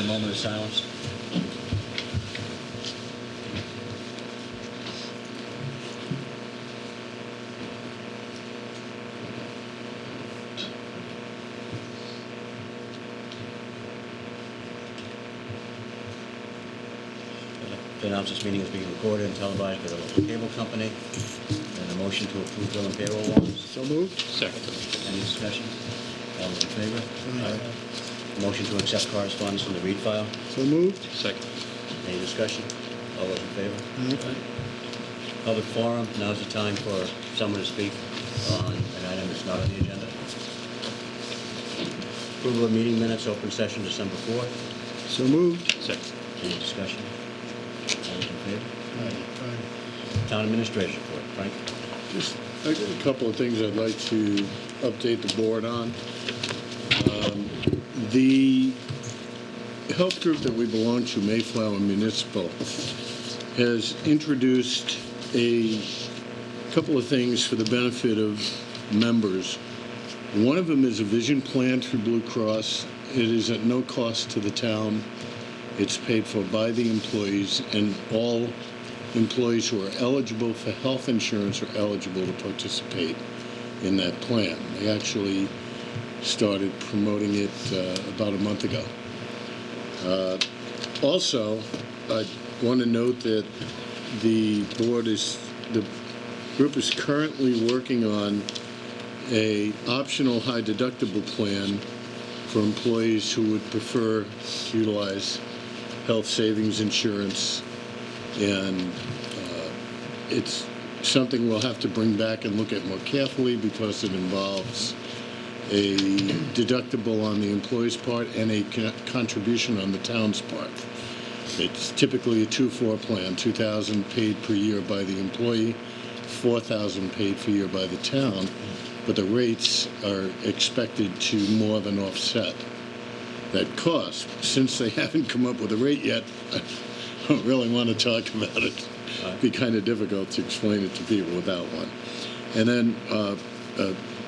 moment of silence. To announce this meeting is being recorded and televised by the local cable company. And a motion to approve bill and payroll warrants. So moved. Second. Any discussion? All those in favor? Aye. Motion to accept correspondence from the read file. So moved. Second. Any discussion? All those in favor? Aye. Public forum, now's the time for someone to speak on an item that's not on the agenda. Approval of meeting minutes, open session December 4th. So moved. Second. Any discussion? All those in favor? Aye. Town administration report. Frank? I got a couple of things I'd like to update the board on. The health group that we belong to, Mayflower Municipal, has introduced a couple of things for the benefit of members. One of them is a vision plan through Blue Cross. It is at no cost to the town. It's paid for by the employees, and all employees who are eligible for health insurance are eligible to participate in that plan. They actually started promoting it about a month ago. Also, I want to note that the group is currently working on a optional high deductible plan for employees who would prefer to utilize health savings insurance, and it's something we'll have to bring back and look at more carefully because it involves a deductible on the employee's part and a contribution on the town's part. It's typically a 2-4 plan, $2,000 paid per year by the employee, $4,000 paid per year by the town, but the rates are expected to more than offset that cost. Since they haven't come up with a rate yet, I don't really want to talk about it. It'd be kind of difficult to explain it to people without one. And then a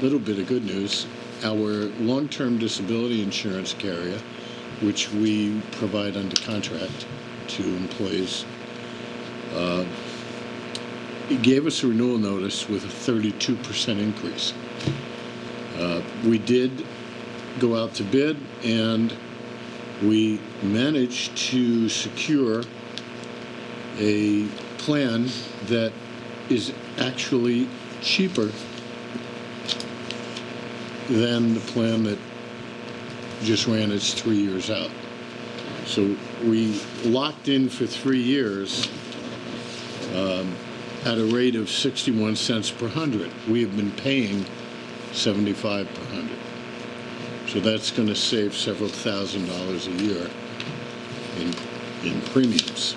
little bit of good news. Our long-term disability insurance carrier, which we provide under contract to employees, it gave us a renewal notice with a 32% increase. We did go out to bid, and we managed to secure a plan that is actually cheaper than the plan that just ran its 3 years out. So we locked in for 3 years at a rate of 61 cents per hundred. We have been paying 75 per hundred. So that's going to save several $1,000s a year in premiums.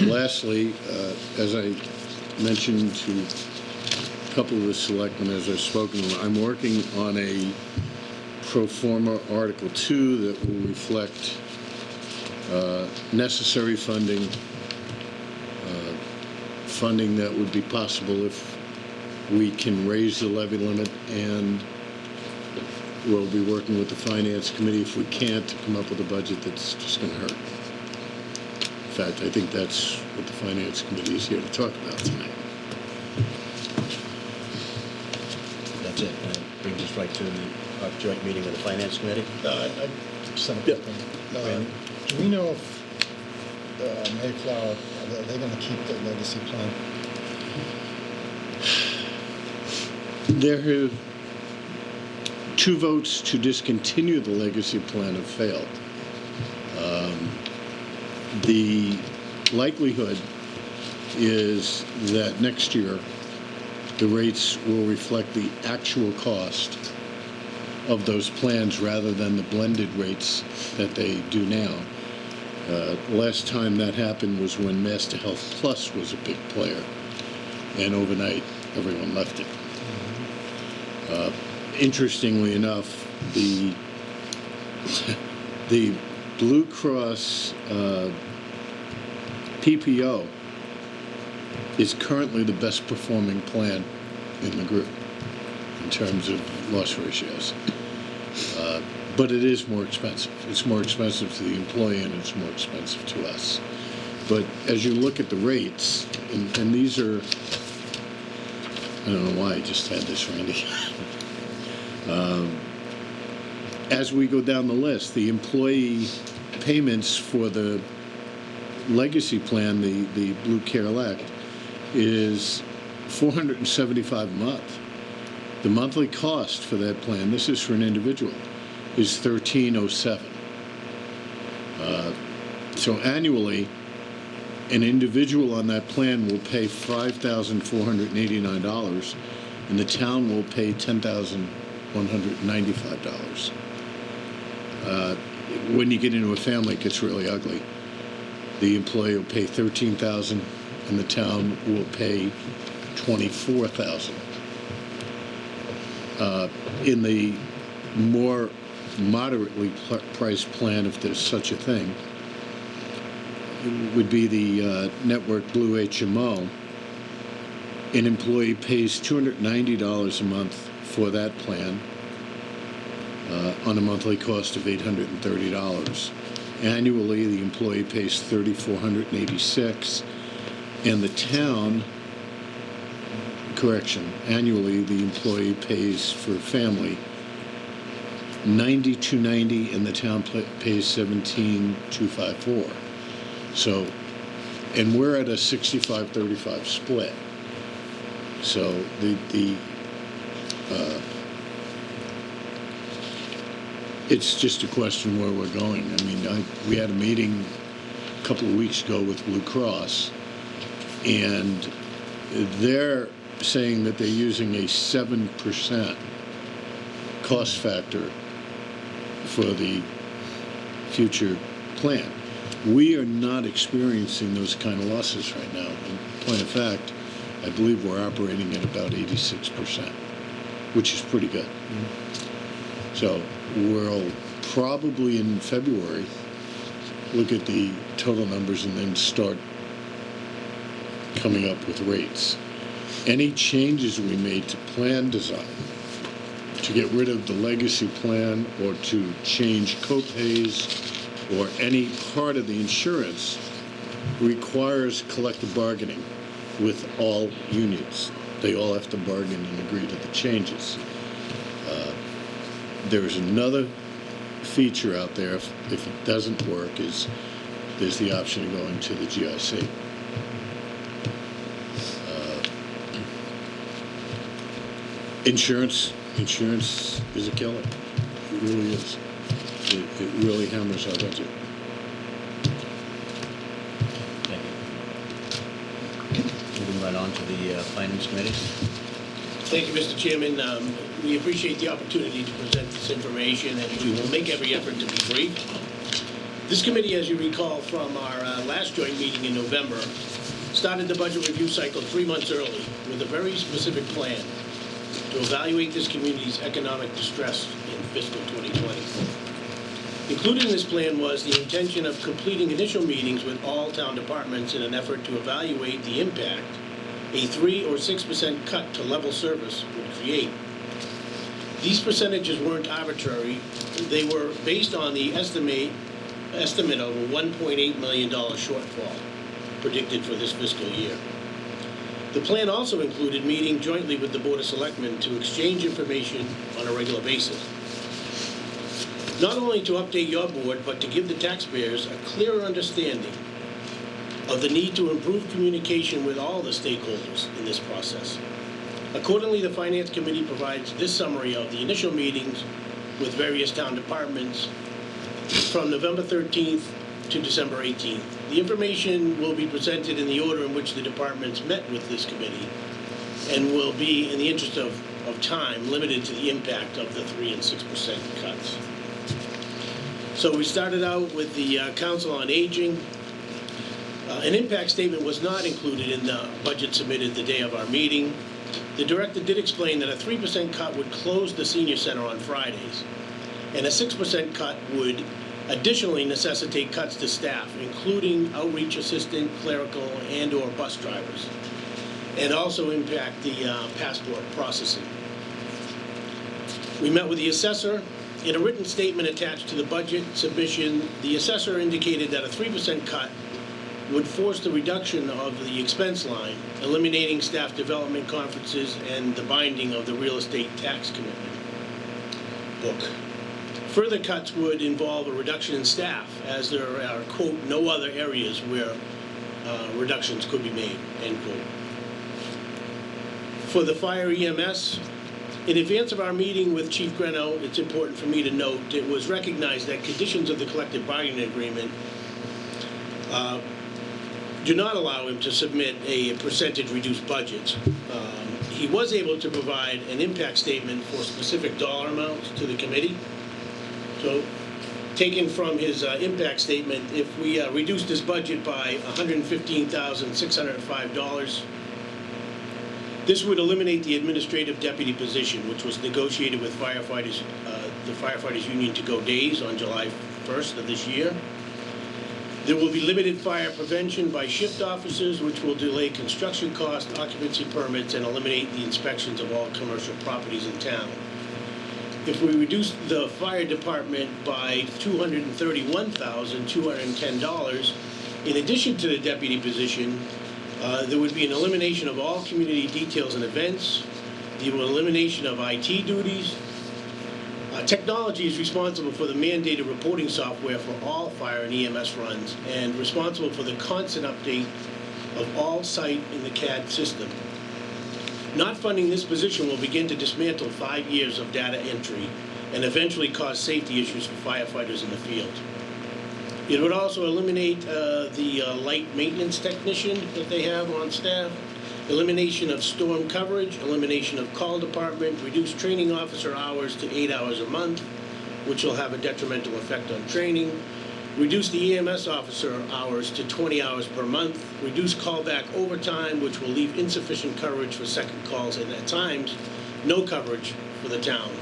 Lastly, as I mentioned to a couple of the selectmen as I've spoken, I'm working on a pro forma Article 2 that will reflect necessary funding that would be possible if we can raise the levy limit, and we'll be working with the Finance Committee if we can't to come up with a budget that's just going to hurt. In fact, I think that's what the Finance Committee is here to talk about tonight. That's it. That brings us right to our joint meeting of the Finance Committee. I just have a quick thing. Do we know if Mayflower, are they going to keep the legacy plan? There have 2 votes to discontinue the legacy plan have failed. The likelihood is that next year the rates will reflect the actual cost of those plans rather than the blended rates that they do now. Last time that happened was when Master Health Plus was a big player, and overnight everyone left it. Interestingly enough, the Blue Cross PPO is currently the best performing plan in the group in terms of loss ratios. But it is more expensive. It's more expensive to the employee and it's more expensive to us. But as you look at the rates, and these are, I don't know why I just had this, Randy. As we go down the list, the employee payments for the legacy plan, the Blue Care Elect, is $475 a month. The monthly cost for that plan, this is for an individual, is $1,307. So annually, an individual on that plan will pay $5,489, and the town will pay $10,195. When you get into a family, it gets really ugly. The employee will pay $13,000, and the town will pay $24,000. In the more moderately priced plan, if there's such a thing, would be the Network Blue HMO. An employee pays $290 a month for that plan on a monthly cost of $830. Annually, the employee pays $3,486, and the town, annually the employee pays for a family $92.90, and the town pays $17,254. So, and we're at a 65-35 split. So it's just a question where we're going. I mean, we had a meeting a couple of weeks ago with Blue Cross, and they're saying that they're using a 7% cost factor for the future plan. We are not experiencing those kind of losses right now. In point of fact, I believe we're operating at about 86%, which is pretty good. So we'll probably in February look at the total numbers and then start coming up with rates. Any changes we made to plan design, to get rid of the legacy plan or to change copays or any part of the insurance, requires collective bargaining with all unions. They all have to bargain and agree to the changes. There's another feature out there, if it doesn't work, is there's the option of going to the GIC. Insurance is a killer. It really is. It really hammers our budget. Thank you. Moving right on to the Finance Committee. Thank you, Mr. Chairman. We appreciate the opportunity to present this information, and we will make every effort to be brief. This committee, as you recall from our last joint meeting in November, started the budget review cycle 3 months early with a very specific plan to evaluate this community's economic distress in fiscal 2020. Included in this plan was the intention of completing initial meetings with all town departments in an effort to evaluate the impact a 3 or 6% cut to level service would create. These percentages weren't arbitrary. They were based on the estimate of a $1.8 million shortfall predicted for this fiscal year. The plan also included meeting jointly with the Board of Selectmen to exchange information on a regular basis. Not only to update your board, but to give the taxpayers a clearer understanding of the need to improve communication with all the stakeholders in this process. Accordingly, the Finance Committee provides this summary of the initial meetings with various town departments from November 13th to December 18th. The information will be presented in the order in which the departments met with this committee and will be, in the interest of time, limited to the impact of the 3 and 6% cuts. So we started out with the Council on Aging. An impact statement was not included in the budget submitted the day of our meeting. The director did explain that a 3% cut would close the senior center on Fridays, and a 6% cut would additionally necessitate cuts to staff, including outreach assistant, clerical, and/or bus drivers, and also impact the passport processing. We met with the assessor In a written statement attached to the budget submission, the assessor indicated that a 3% cut would force the reduction of the expense line, eliminating staff development conferences and the binding of the real estate tax commitment book. Further cuts would involve a reduction in staff, as there are, quote, no other areas where reductions could be made, end quote. For the fire EMS, in advance of our meeting with Chief Greno, it's important for me to note it was recognized that conditions of the collective bargaining agreement do not allow him to submit a percentage reduced budget. He was able to provide an impact statement for specific dollar amounts to the committee. So, taken from his impact statement, if we reduced his budget by $115,605, this would eliminate the administrative deputy position, which was negotiated with firefighters, the firefighters union to go days on July 1st of this year. There will be limited fire prevention by shift officers, which will delay construction costs, occupancy permits, and eliminate the inspections of all commercial properties in town. If we reduce the fire department by $231,210, in addition to the deputy position, there would be an elimination of all community details and events, the elimination of IT duties. Technology is responsible for the mandated reporting software for all fire and EMS runs and responsible for the constant update of all site in the CAD system. Not funding this position will begin to dismantle 5 years of data entry and eventually cause safety issues for firefighters in the field. It would also eliminate the light maintenance technician that they have on staff, elimination of storm coverage, elimination of call department, reduced training officer hours to 8 hours a month, which will have a detrimental effect on training, reduce the EMS officer hours to 20 hours per month, reduce callback overtime, which will leave insufficient coverage for second calls, and at times, no coverage for the town.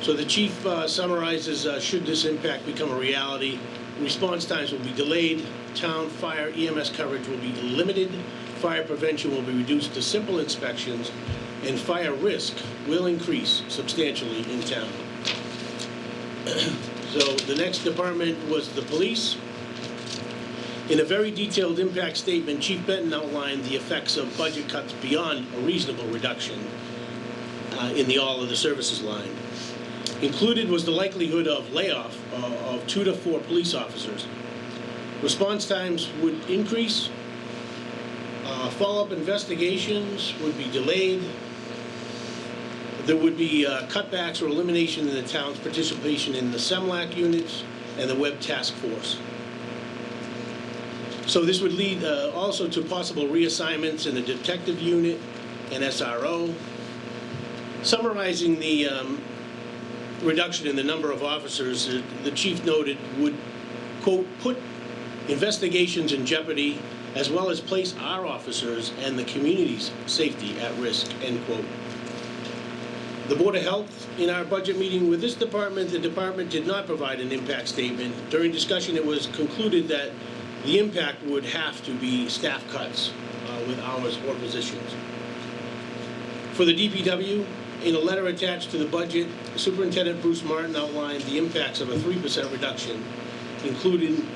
So the chief summarizes, should this impact become a reality, response times will be delayed, town fire EMS coverage will be limited, fire prevention will be reduced to simple inspections, and fire risk will increase substantially in town. So the next department was the police. In a very detailed impact statement, Chief Benton outlined the effects of budget cuts beyond a reasonable reduction in the all of the services line. Included was the likelihood of layoff of 2 to 4 police officers. Response times would increase. Follow-up investigations would be delayed. There would be cutbacks or elimination in the town's participation in the SEMLAC units and the Web Task Force. So this would lead also to possible reassignments in the detective unit and SRO. Summarizing the reduction in the number of officers, the chief noted would, quote, put investigations in jeopardy as well as place our officers and the community's safety at risk, end quote. The Board of Health, in our budget meeting with this department, the department did not provide an impact statement. During discussion, it was concluded that the impact would have to be staff cuts with hours or positions. For the DPW, in a letter attached to the budget, Superintendent Bruce Martin outlined the impacts of a 3% reduction, including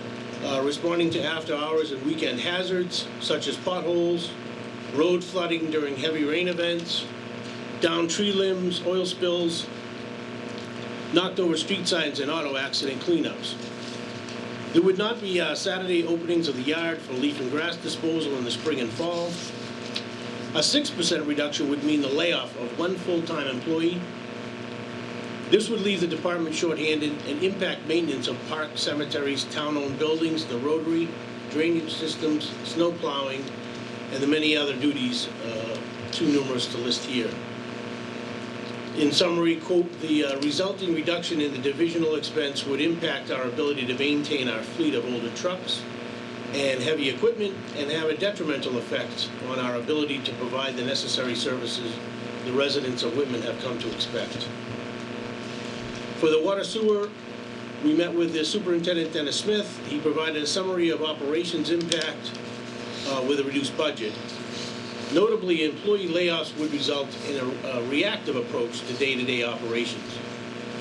responding to after-hours and weekend hazards, such as potholes, road flooding during heavy rain events, downed tree limbs, oil spills, knocked over street signs, and auto accident cleanups. There would not be Saturday openings of the yard for leaf and grass disposal in the spring and fall. A 6% reduction would mean the layoff of 1 full-time employee. This would leave the department shorthanded and impact maintenance of parks, cemeteries, town-owned buildings, the rotary, drainage systems, snow plowing, and the many other duties too numerous to list here. In summary, quote, the resulting reduction in the divisional expense would impact our ability to maintain our fleet of older trucks and heavy equipment and have a detrimental effect on our ability to provide the necessary services the residents of Whitman have come to expect. For the water sewer, we met with the Superintendent Dennis Smith. He provided a summary of operations impact with a reduced budget. Notably, employee layoffs would result in a reactive approach to day-to-day operations.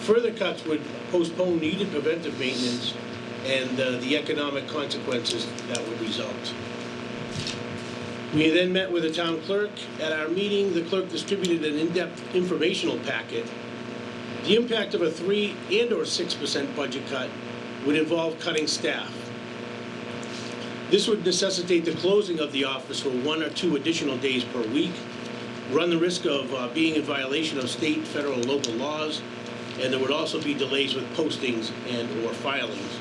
Further cuts would postpone needed preventive maintenance and the economic consequences that would result. We then met with the town clerk. At our meeting, the clerk distributed an in-depth informational packet. The impact of a 3 and/or 6% budget cut would involve cutting staff. This would necessitate the closing of the office for 1 or 2 additional days per week, run the risk of being in violation of state, federal, and local laws, and there would also be delays with postings and/or filings.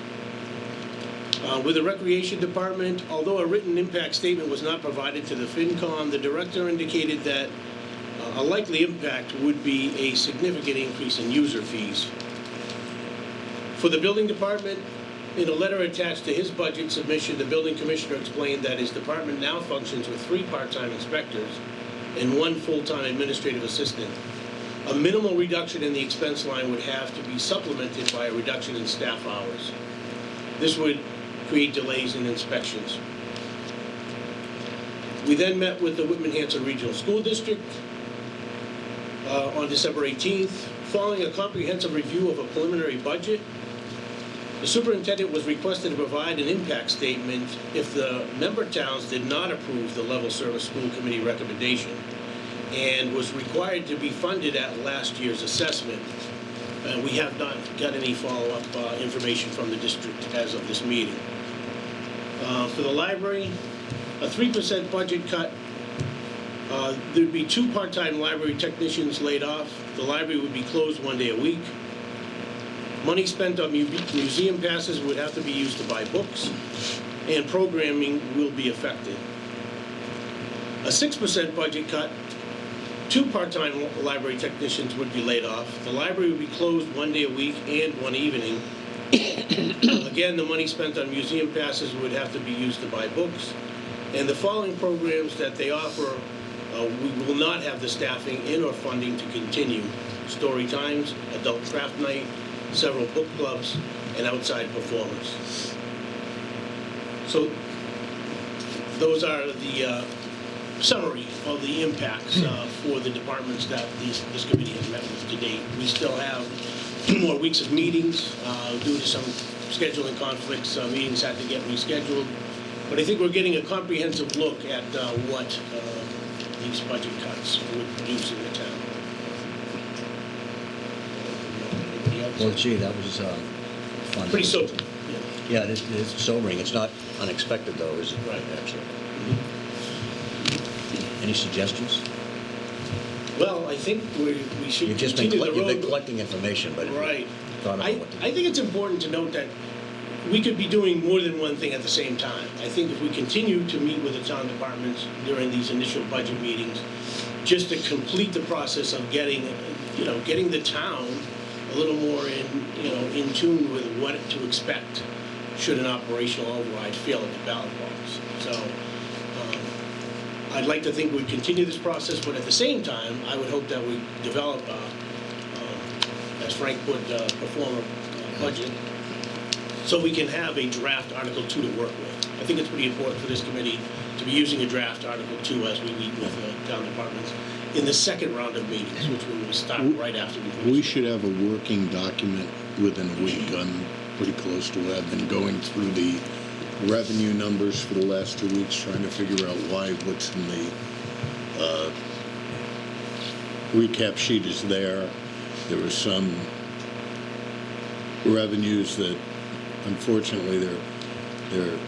With the Recreation Department, although a written impact statement was not provided to the FinCom, the director indicated that a likely impact would be a significant increase in user fees. For the Building Department, in a letter attached to his budget submission, the building commissioner explained that his department now functions with 3 part-time inspectors and 1 full-time administrative assistant. A minimal reduction in the expense line would have to be supplemented by a reduction in staff hours. This would create delays in inspections. We then met with the Whitman-Hanson Regional School District on December 18th. Following a comprehensive review of a preliminary budget, the superintendent was requested to provide an impact statement if the member towns did not approve the level service school committee recommendation, and was required to be funded at last year's assessment. We have not got any follow-up information from the district as of this meeting. For the library, a 3% budget cut. There'd be 2 part-time library technicians laid off. The library would be closed 1 day a week. Money spent on museum passes would have to be used to buy books, and programming will be affected. A 6% budget cut. 2 part-time library technicians would be laid off. The library would be closed 1 day a week and 1 evening. Again, the money spent on museum passes would have to be used to buy books. And the following programs that they offer, we will not have the staffing in or funding to continue. Story times, adult craft night, several book clubs, and outside performers. So those are the summary of the impacts for the departments that this committee has met with to date. We still have 2 more weeks of meetings due to some scheduling conflicts. Meetings had to get rescheduled, but I think we're getting a comprehensive look at what these budget cuts would produce in the town. Anybody else? Well, gee, that was fun. Pretty sober. Yeah, it is sobering. It's not unexpected, though, is it? Right. Actually. Any suggestions? Well, I think we should You've continue the road. been collecting information, but Right. thought about what to do. I think it's important to note that we could be doing more than one thing at the same time. I think if we continue to meet with the town departments during these initial budget meetings, just to complete the process of getting the town a little more in tune with what to expect should an operational override fail at the ballot box. So I'd like to think we'd continue this process, but at the same time, I would hope that we develop, as Frank put, perform a budget, so we can have a draft Article 2 to work with. I think it's pretty important for this committee to be using a draft Article 2 as we meet with town departments in the second round of meetings, which we will start right after We should have a working document within a week. I'm pretty close to it. I've been going through the revenue numbers for the last 2 weeks, trying to figure out what's in the recap sheet is there. There were some revenues that, unfortunately, they're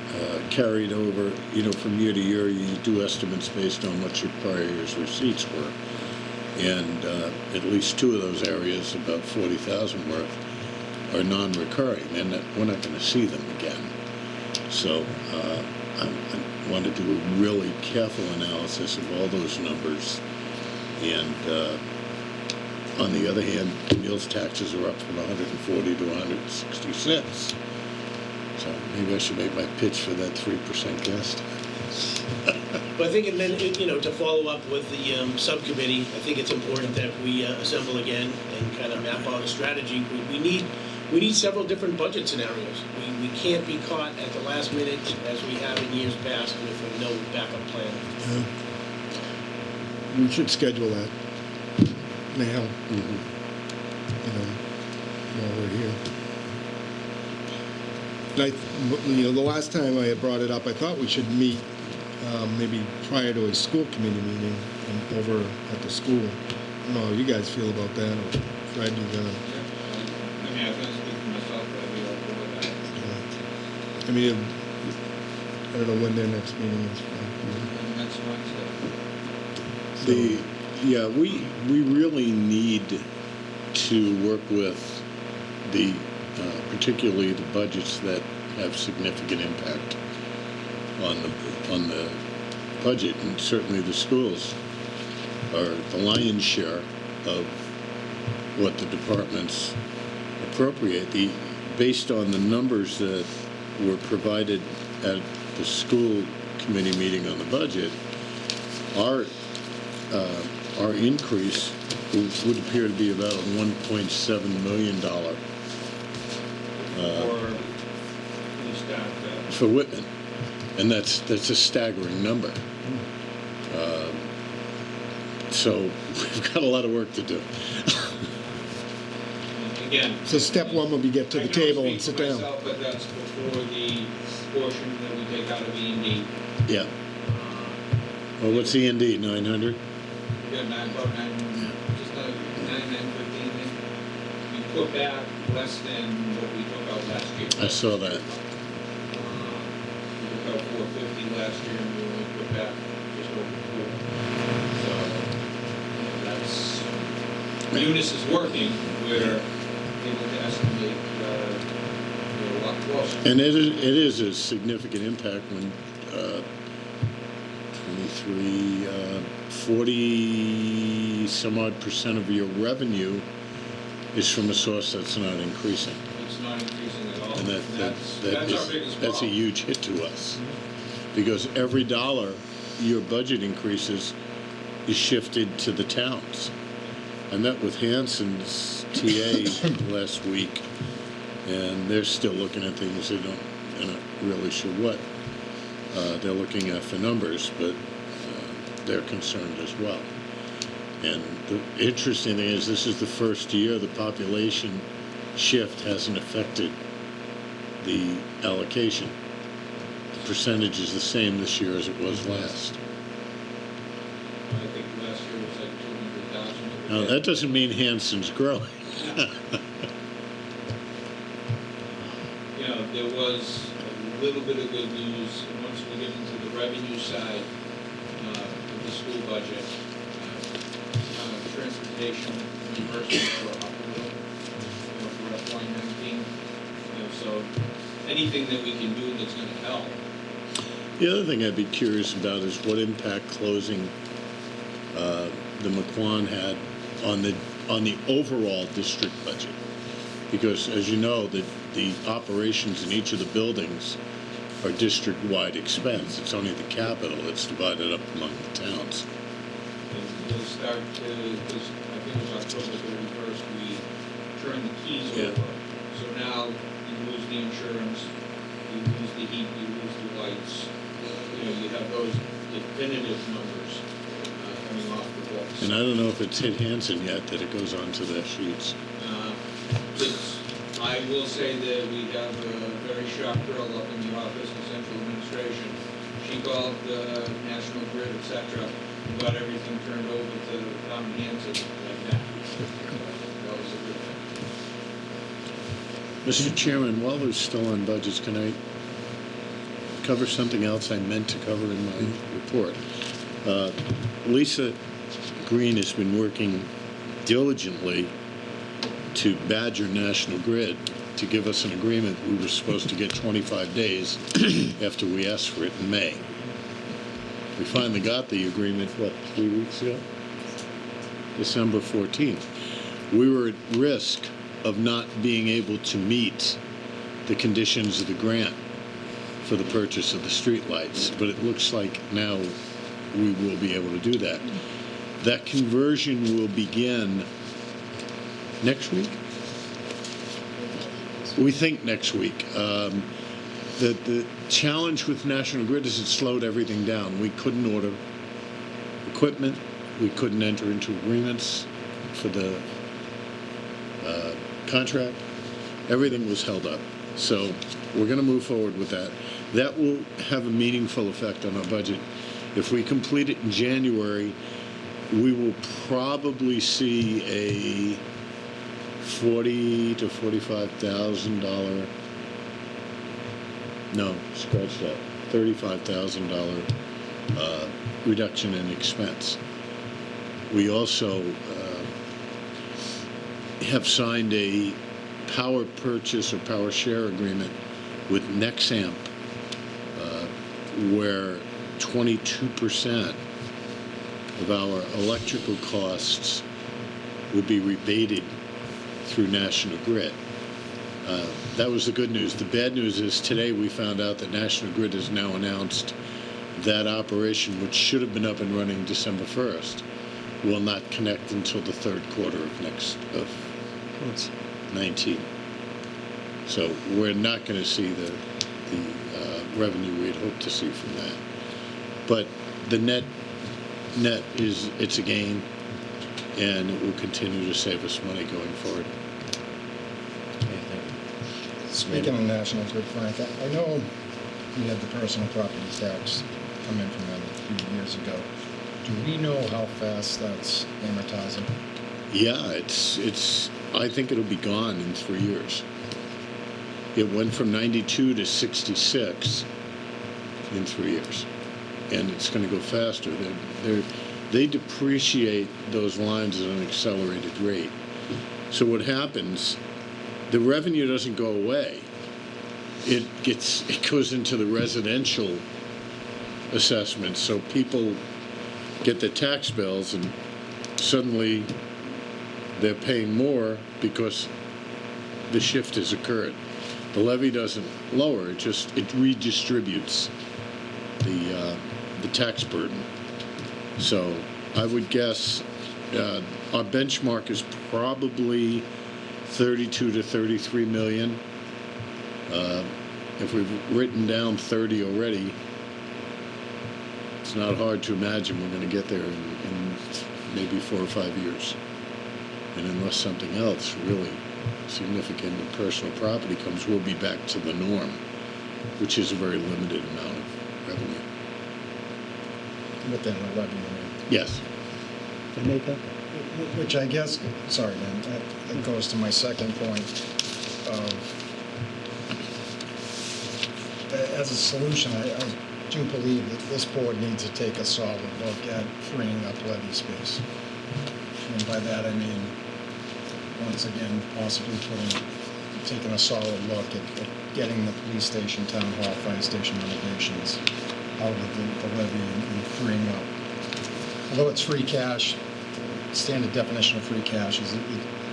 carried over. From year to year, you do estimates based on what your prior year's receipts were, and at least 2 of those areas, about 40,000 worth, are non-recurring, and that we're not going to see them again. So I want to do a really careful analysis of all those numbers. And on the other hand, meals taxes are up from 140 to 166. So maybe I should make my pitch for that 3% guest. But I think, and then, to follow up with the subcommittee, I think it's important that we assemble again and kind of map out a strategy. We need several different budget scenarios. We can't be caught at the last minute, as we have in years past, with no backup plan. Yeah. We should schedule that now. while we're here. The last time I had brought it up, I thought we should meet maybe prior to a school committee meeting and over at the school. I don't know how you guys feel about that, or Fred, you gonna? I mean, I was going to speak for myself, but I'd be okay with that. I mean, I don't know when their next meeting is. And next Wednesday. We really need to work with the, particularly the budgets that have significant impact on the budget, and certainly the schools are the lion's share of what the departments appropriate. Based on the numbers that were provided at the school committee meeting on the budget, our increase would appear to be about a $1.7 million Or the staff. for Whitman, and that's a staggering number. So we've got a lot of work to do. Again. So step one will be get to the table and sit down. I can only speak for myself, but that's before the portion that we take out of E&D. Yeah. Well, what's E&D, 900? We got about 9, just like 915. We put back less than what we took out last year. I saw that. We took out 450 last year, and we only put back just over 4. So that's Eunice is working. We're able to estimate a lot closer. And it is a significant impact when 40 some odd % of your revenue is from a source that's not increasing. It's not increasing at all. And that's our biggest that's a problem. huge hit to us. Because every dollar your budget increases is shifted to the towns. I met with Hanson's TA last week, and they're still looking at things. They're not really sure what they're looking at for numbers, but they're concerned as well. And the interesting thing is, this is the first year the population shift hasn't affected the allocation. The percentage is the same this year as it was last. I think last year was like 200,000. Now, that doesn't mean Hanson's growing. You know, there was a little bit of good news once we get into the revenue side of the school budget. Transportation reimbursement for up a little, for FY19. So anything that we can do that's going to help. The other thing I'd be curious about is what impact closing the McQuon had on the overall district budget. Because, as you know, the operations in each of the buildings are district-wide expense. It's only the capital that's divided up among the towns. And we'll start because I think it was October 31st, we turned the keys Yeah. over. So now you lose the insurance, you lose the heat, you lose the lights. You have those definitive numbers coming off the books. And I don't know if it's hit Hanson yet that it goes onto their sheets. I will say that we have a very sharp girl up in the office in central administration. She called National Grid, etc., and got everything turned over to Tom Hanson like that. That was a good thing. Mr. Chairman, while we're still on budgets, can I cover something else I meant to cover in my report? Lisa Green has been working diligently to badger National Grid to give us an agreement. We were supposed to get 25 days after we asked for it in May. We finally got the agreement, 3 weeks ago? December 14th. We were at risk of not being able to meet the conditions of the grant for the purchase of the streetlights, but it looks like now we will be able to do that. That conversion will begin next week? We think next week. The challenge with National Grid is it slowed everything down. We couldn't order equipment. We couldn't enter into agreements for the contract. Everything was held up. So we're going to move forward with that. That will have a meaningful effect on our budget. If we complete it in January, we will probably see a $40,000 to $45,000. No, scratch that. $35,000 reduction in expense. We also have signed a power purchase or power share agreement with Nexamp, where 22% of our electrical costs will be rebated through National Grid. That was the good news. The bad news is today we found out that National Grid has now announced that operation, which should have been up and running December 1st, will not connect until the third quarter of 19. So we're not going to see the revenue we'd hoped to see from that. But the net is it's a gain, and it will continue to save us money going forward. Okay, thank you. Speaking of National Grid, Frank, I know we had the personal property tax come in from them a few years ago. Do we know how fast that's amortizing? Yeah, it's. I think it'll be gone in 3 years. It went from 92 to 66 in 3 years, and it's going to go faster. They depreciate those lines at an accelerated rate. So what happens? The revenue doesn't go away. It goes into the residential assessment. So people get their tax bills, and suddenly they're paying more because the shift has occurred. The levy doesn't lower; it redistributes the tax burden. So I would guess our benchmark is probably 32 to 33 million. If we've written down 30 already, it's not hard to imagine we're going to get there in maybe 4 or 5 years. And unless something else really significant in personal property comes, we'll be back to the norm, which is a very limited amount of revenue. Within the levy, I mean. Yes. Did I make that? Which I guess, sorry, man, that goes to my second point of, as a solution, I do believe that this board needs to take a solid look at freeing up levy space. And by that I mean, once again, possibly taking a solid look at getting the police station, town hall, fire station renovations out of the levy and freeing up. Although it's free cash, standard definition of free cash is it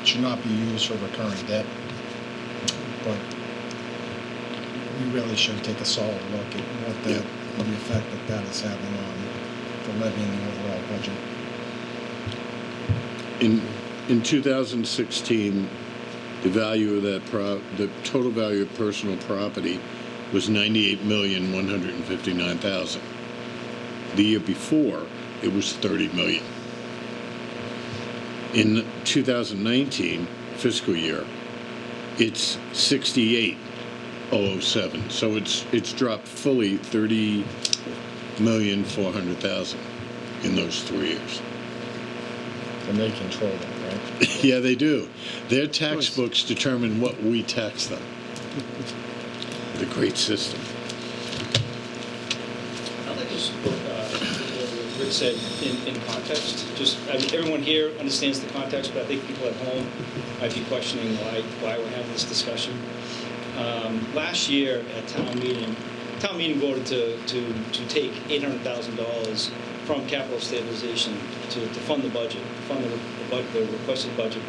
should not be used for recurring debt. But we really should take a solid look at what the effect that is having on the levy and the overall budget. In 2016, the value of the total value of personal property was $98,159,000. The year before, it was $30 million. In 2019 fiscal year, it's $68,007. So it's dropped fully $30,400,000 in those 3 years. And they control that, right? Yeah, they do. Their tax books determine what we tax them. The great system. I'd like to just put what Rick said in context. Just everyone here understands the context, but I think people at home might be questioning why we're having this discussion. Last year at town meeting voted to take $800,000 from capital stabilization to fund the budget, the requested budget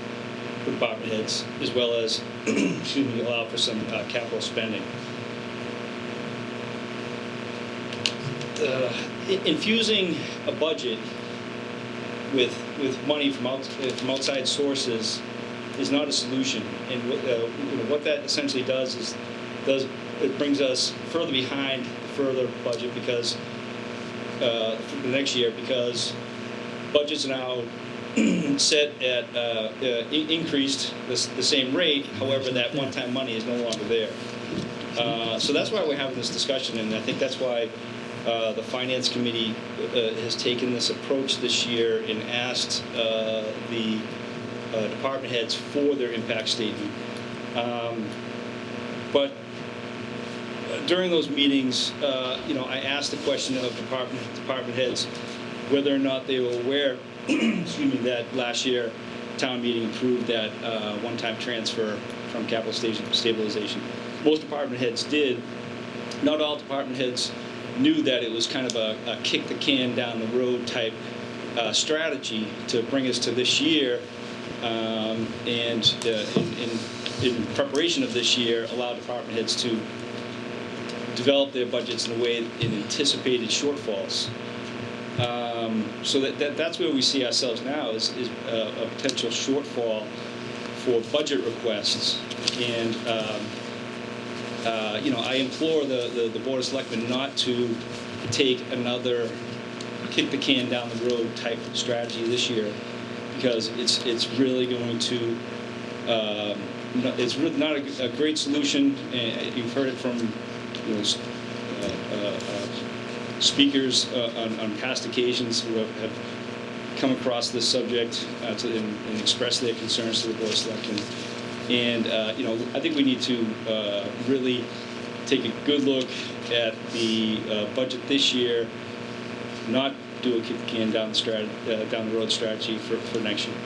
for department heads, as well as allow for some capital spending. Infusing a budget with money from outside sources is not a solution, and what that essentially does is it brings us further behind the further budget because for the next year, because budgets are now set at increased the same rate. However, that one-time money is no longer there. So that's why we're having this discussion, and I think that's why the Finance Committee has taken this approach this year and asked the department heads for their impact statement. But during those meetings, I asked the question of department heads whether or not they were aware, excuse me, that last year town meeting approved that one-time transfer from capital stabilization. Most department heads did. Not all department heads knew that it was kind of a kick the can down the road type strategy to bring us to this year, and in preparation of this year, allow department heads to develop their budgets in a way it anticipated shortfalls. So that's where we see ourselves now is a potential shortfall for budget requests. And I implore the Board of Selectmen not to take another kick the can down the road type strategy this year, because it's really going to it's really not a great solution. And you've heard it from speakers on past occasions who have come across this subject and expressed their concerns to the Board of Selectmen. And I think we need to really take a good look at the budget this year, not do a kick the can down the road strategy for next year.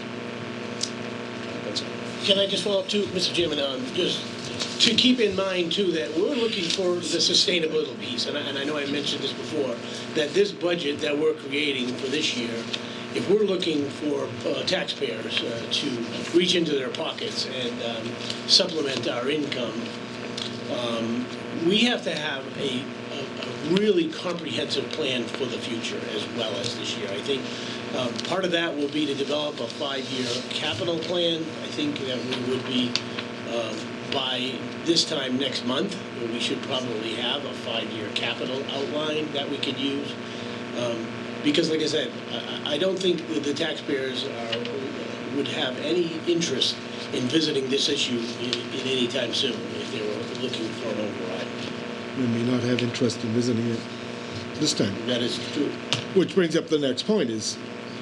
That's all. Can I just follow up too, Mr. Chairman, just to keep in mind too that we're looking for the sustainability piece, and I know I mentioned this before, that this budget that we're creating for this year, if we're looking for taxpayers to reach into their pockets and supplement our income, we have to have a really comprehensive plan for the future as well as this year. I think part of that will be to develop a 5-year capital plan. I think that we would be, by this time next month, we should probably have a 5-year capital outline that we could use. Because, like I said, I don't think that the taxpayers would have any interest in visiting this issue in any time soon if they were looking for an override. We may not have interest in visiting it this time. That is true. Which brings up the next point is,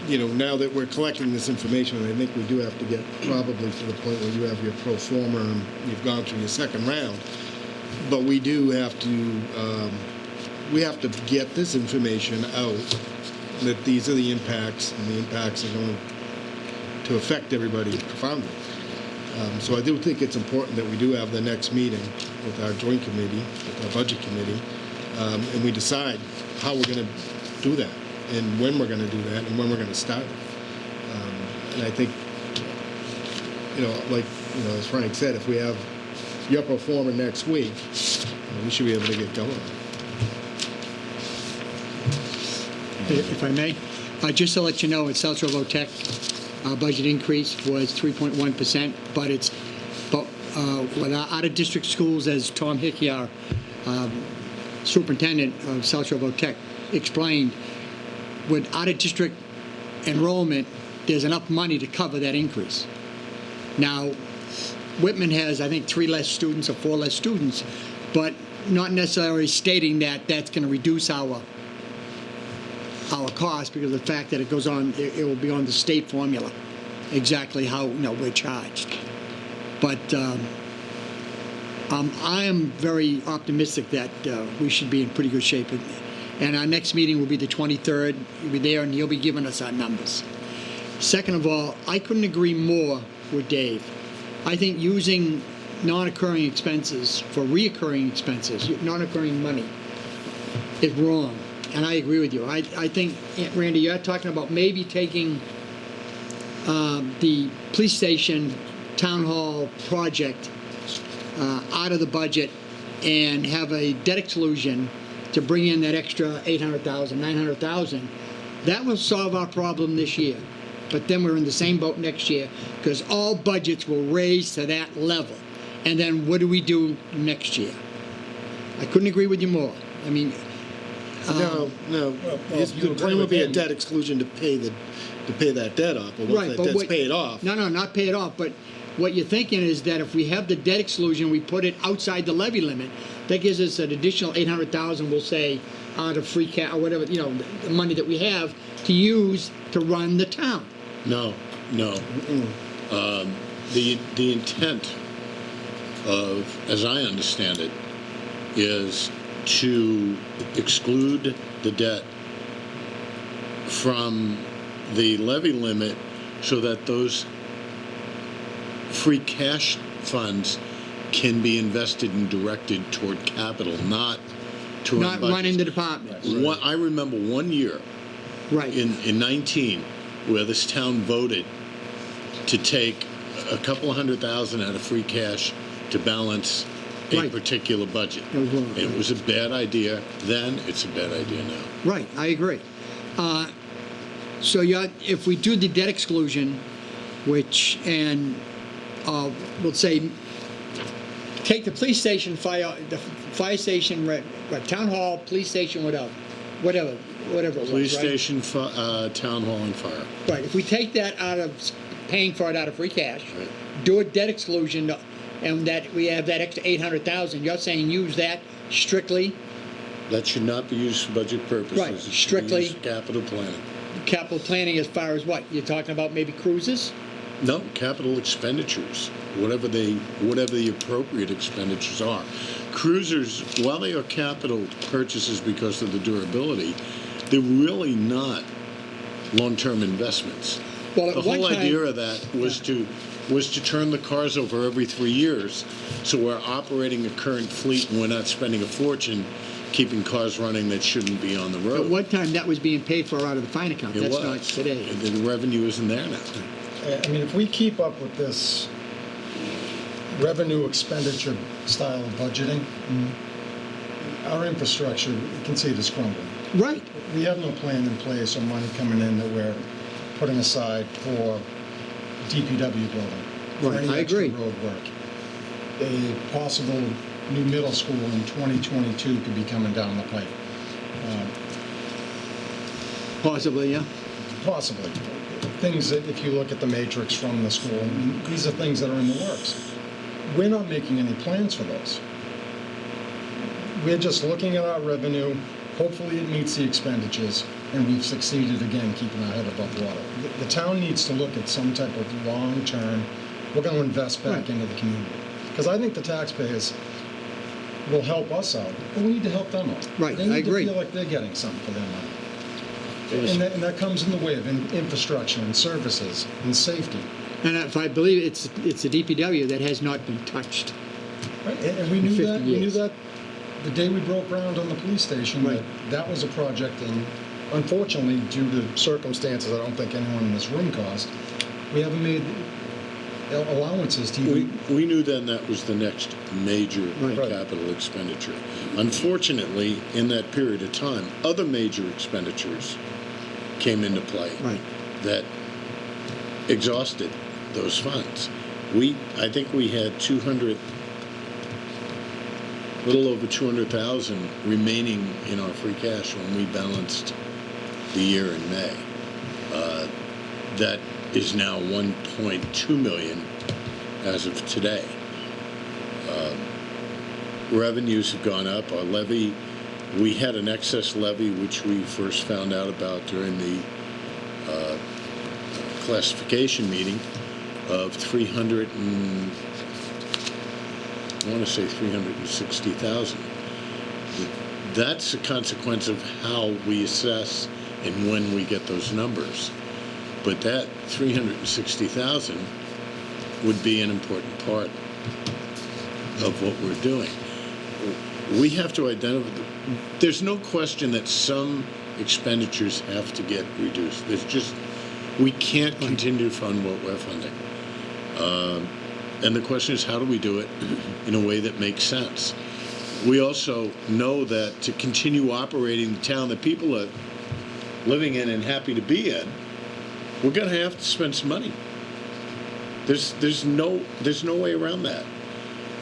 now that we're collecting this information, I think we do have to get probably to the point where you have your pro forma and you've gone through your second round. But we do have to get this information out, that these are the impacts, and the impacts are going to affect everybody profoundly. So I do think it's important that we do have the next meeting with our joint committee, with our budget committee, and we decide how we're going to do that, and when we're going to do that, and when we're going to start it. And I think, as Frank said, if we have your pro forma next week, we should be able to get going. If I may, just to let you know, at South Shore Tech, our budget increase was 3.1%, but with our out-of-district schools, as Tom Hickey, our superintendent of South Shore Tech, explained, with out-of-district enrollment, there's enough money to cover that increase. Now, Whitman has, I think, 3 less students or 4 less students, but not necessarily stating that that's going to reduce our cost, because of the fact that it goes on, it will be on the state formula, exactly how we're charged. But I am very optimistic that we should be in pretty good shape. And our next meeting will be the 23rd. You'll be there, and he'll be giving us our numbers. Second of all, I couldn't agree more with Dave. I think using non-occurring expenses for reoccurring expenses, non-occurring money, is wrong. And I agree with you. I think, Randy, you're talking about maybe taking the police station town hall project out of the budget and have a debt exclusion to bring in that extra $800,000, $900,000. That will solve our problem this year. But then we're in the same boat next year, because all budgets will raise to that level. And then what do we do next year? I couldn't agree with you more. I mean, No, well, his if you the agree plan would with be a him- debt exclusion to pay that debt off, but once that but debt's what- paid off. No, not pay it off, but what you're thinking is that if we have the debt exclusion, we put it outside the levy limit, that gives us an additional 800,000, we'll say, out of free cash, or whatever, the money that we have to use to run the town. No. The intent of, as I understand it, is to exclude the debt from the levy limit so that those free cash funds can be invested and directed toward capital, not toward Not running the budgets. department. I remember one year Right. in 19 where this town voted to take a couple of $100,000 out of free cash to balance a Right. particular budget. It was wrong. It was a bad idea then, it's a bad idea now. Right, I agree. So if we do the debt exclusion, we'll say, take the police station, the fire station, town hall, police station, whatever it was, Police right? station, town hall, and fire. Right, if we take that out of, paying for it out of free cash, Right. do a debt exclusion, and that we have that extra 800,000, you're saying use that strictly That should not be used for budget purposes. Right, It should be strictly- used for capital planning. capital planning as far as what? You're talking about maybe cruises? No, capital expenditures, whatever the appropriate expenditures are. Cruisers, while they are capital purchases because of the durability, they're really not long-term investments. Well, at The one whole time- idea of that was to turn the cars over every 3 years, so we're operating a current fleet and we're not spending a fortune keeping cars running that shouldn't be on the road. At one time, that was being paid for out of the fine account. It That's was. not today. And the revenue isn't there now. I mean, if we keep up with this revenue expenditure style of budgeting, our infrastructure, you can see it is crumbling. Right. We have no plan in place or money coming in that we're putting aside for DPW building. for Right, any I extra agree. road work. A possible new middle school in 2022 could be coming down the pipe. Possibly, yeah. Possibly. Things that, if you look at the matrix from the school, I mean, these are things that are in the works. We're not making any plans for those. We're just looking at our revenue. Hopefully it meets the expenditures, and we've succeeded again keeping our head above water. The town needs to look at some type of long-term, we're going to invest back Right. into the community. Because I think the taxpayers will help us out, but we need to help them out. Right, They I need agree. to feel like they're getting something for their money. And that comes in the way of infrastructure and services and safety. And if I believe it's the DPW that has not been touched. Right? And we knew 50 that. We knew years. that the day we broke ground on the police station. Right. That was a project, and unfortunately, due to circumstances I don't think anyone in this room caused, we haven't made allowances to even. We knew then that was the next major Right. capital expenditure. Unfortunately, in that period of time, other major expenditures came into play Right. that exhausted those funds. I think we had little over 200,000 remaining in our free cash when we balanced the year in May. That is now 1.2 million as of today. Revenues have gone up. Our levy, we had an excess levy, which we first found out about during the classification meeting of 360,000. That's a consequence of how we assess and when we get those numbers. But that 360,000 would be an important part of what we're doing. We have to identify, there's no question that some expenditures have to get reduced. We can't continue to fund what we're funding. And the question is, how do we do it in a way that makes sense? We also know that to continue operating the town that people are living in and happy to be in, we're going to have to spend some money. There's no way around that.